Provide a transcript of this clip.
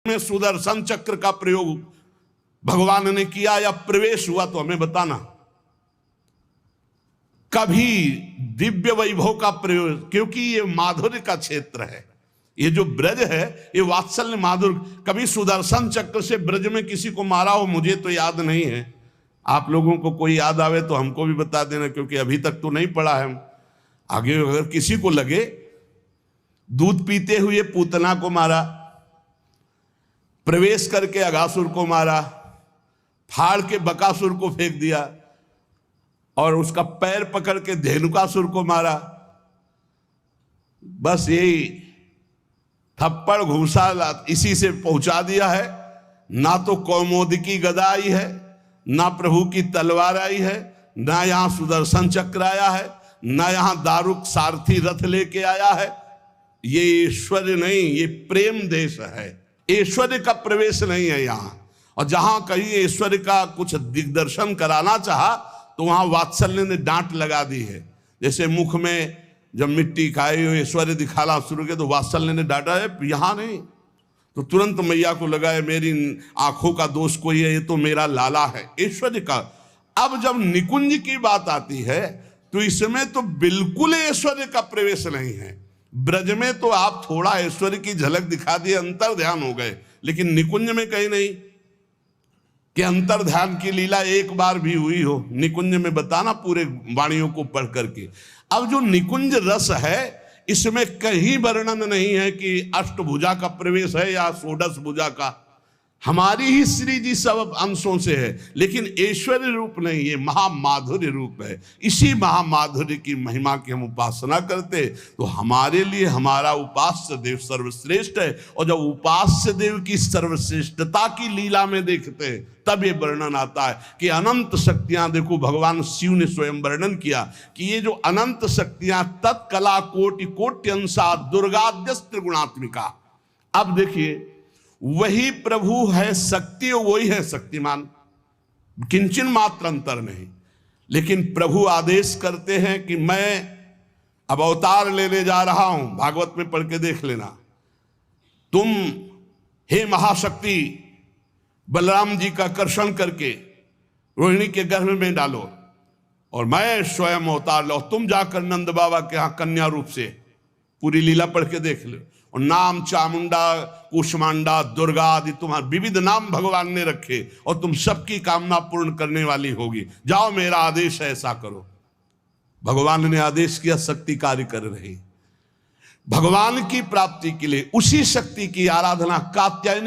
में सुदर्शन चक्र का प्रयोग भगवान ने किया या प्रवेश हुआ तो हमें बताना। कभी दिव्य वैभव का प्रयोग, क्योंकि ये माधुर्य का क्षेत्र है, ये जो ब्रज है ये वात्सल्य माधुर्य। कभी सुदर्शन चक्र से ब्रज में किसी को मारा हो, मुझे तो याद नहीं है। आप लोगों को कोई याद आवे तो हमको भी बता देना, क्योंकि अभी तक तो नहीं पढ़ा है। आगे अगर किसी को लगे, दूध पीते हुए पूतना को मारा, प्रवेश करके अघासुर को मारा, फाड़ के बकासुर को फेंक दिया और उसका पैर पकड़ के धेनुकासुर को मारा। बस यही थप्पड़ घूसा इसी से पहुंचा दिया है। ना तो कौमोदकी गदा आई है, ना प्रभु की तलवार आई है, ना यहां सुदर्शन चक्र आया है, ना यहां दारुक सारथी रथ लेके आया है। ये ऐश्वर्य नहीं, ये प्रेम देश है। ऐश्वर्य का प्रवेश नहीं है यहां। और जहां कहीं ऐश्वर्य का कुछ दिग्दर्शन कराना चाहा तो वहां वात्सल्य ने डांट लगा दी है। जैसे मुख में जब मिट्टी खाई ऐश्वर्य दिखाना शुरू किया तो वात्सल्य ने डांटा है, यहां नहीं। तो तुरंत मैया को लगा है मेरी आंखों का दोष कोई है, ये तो मेरा लाला है ऐश्वर्य का। अब जब निकुंज की बात आती है तो इसमें तो बिल्कुल ऐश्वर्य का प्रवेश नहीं है। ब्रज में तो आप थोड़ा ऐश्वर्य की झलक दिखा दिए, अंतर ध्यान हो गए, लेकिन निकुंज में कहीं नहीं कि अंतर ध्यान की लीला एक बार भी हुई हो। निकुंज में बताना पूरे वाणियों को पढ़ करके। अब जो निकुंज रस है इसमें कहीं वर्णन नहीं है कि अष्टभुजा का प्रवेश है या षोडश भुजा का। हमारी ही श्री जी सब अंशों से है, लेकिन ऐश्वर्य रूप नहीं, ये महामाधुर्य रूप है। इसी महामाधुर्य की महिमा की हम उपासना करते तो हमारे लिए हमारा उपास्य देव सर्वश्रेष्ठ है। और जब उपास्य देव की सर्वश्रेष्ठता की लीला में देखते हैं तब ये वर्णन आता है कि अनंत शक्तियां, देखो भगवान शिव ने स्वयं वर्णन किया कि ये जो अनंत शक्तियां तत्कला कोटि कोट्यंसा दुर्गाद्यस्त्र गुणात्मिका। अब देखिए वही प्रभु है शक्ति, वही है शक्तिमान, किंचन मात्र अंतर नहीं। लेकिन प्रभु आदेश करते हैं कि मैं अब अवतार लेने जा रहा हूं, भागवत में पढ़ के देख लेना। तुम हे महाशक्ति बलराम जी का कर्षण करके रोहिणी के गर्भ में डालो और मैं स्वयं अवतार लो। तुम जाकर नंद बाबा के यहां कन्या रूप से पूरी लीला पढ़ के देख लो। और नाम चामुंडा, कुष्मांडा, दुर्गा आदि तुम्हारे विविध नाम भगवान ने रखे और तुम सबकी कामना पूर्ण करने वाली होगी। जाओ मेरा आदेश है, ऐसा करो। भगवान ने आदेश किया, शक्ति कार्य कर रही। भगवान की प्राप्ति के लिए उसी शक्ति की आराधना कात्यायनी